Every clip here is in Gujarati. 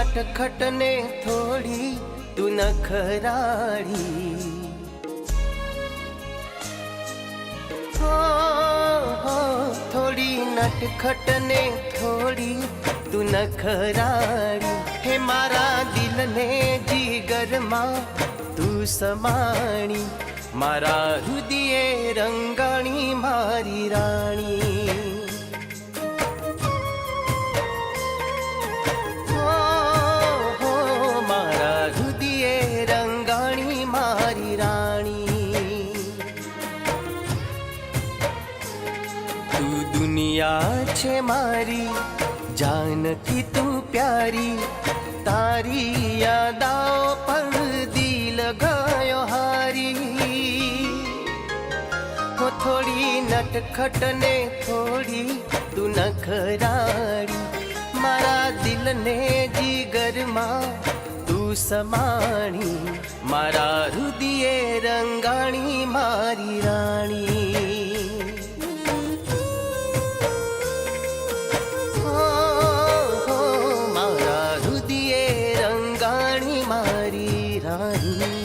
નટખટ ને થોડી તું નખરાળી, થોડી નટખટ ને થોડી તું નખરાળી, હે મારા દિલને જીગરમાં તું સમાણી, મારા હૃદયે રંગાણી મારી રાણી. મારા હૃદયે રંગાણી મારી રાણી. તું દુનિયા છે મારી, જાનકી તું પ્યારી, તારી યાદાઓ પર દિલ ગયો હારી. થોડી નટખટ ને થોડી તું નખરાળી, મારા દિલને જીગરમાં તું સમાણી, મારા હૃદયે રંગાણી મારી રાણી. મારા હૃદયે રંગાણી મારી રાણી.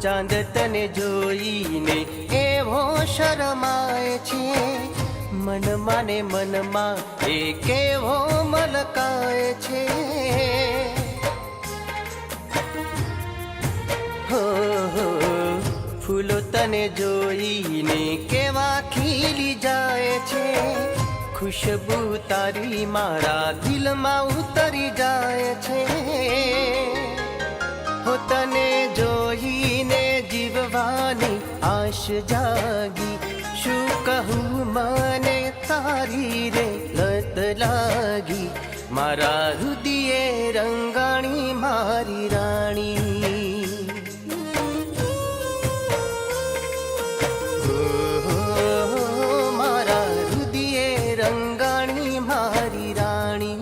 ચાંદ તને જોઈને એવો શરમાય છે, મનમાં ને મનમાં એ કેવો મલકાય છે. ફૂલો તને જોઈને કેવા ખીલી જાય છે, ખુશબુ તારી મારા દિલમાં ઉતરી જાય છે. તને જોઈને જીવવાની આશ જાગી, શું કહું મને તારી રે લત લાગી, મારા હૃદયે રંગાણી મારી રાણી. મારા હૃદયે રંગાણી મારી રાણી.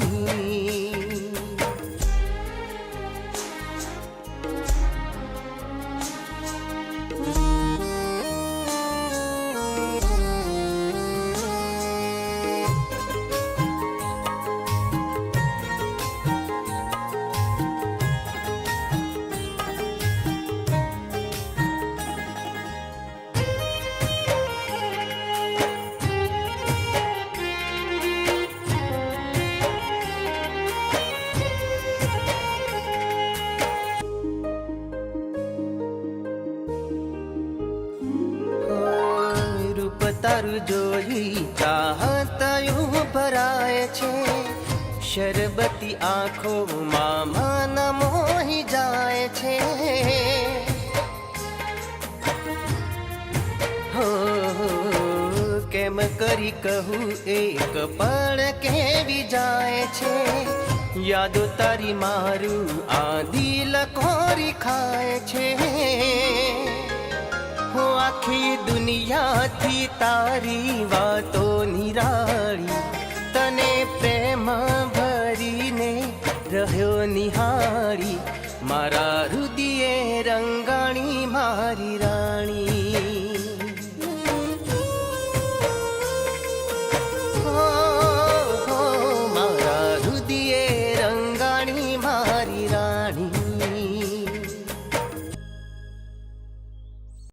તારું જોઈ ચાહતયું ભરાય છે, શરબતી આંખોમાં મન મોહી જાય છે. કેમ કરી કહું એક પળ કેવી જાય છે, યાદો તારી મારું આ દિલ કોરી ખાય છે. આખી દુનિયાથી તારી વાતો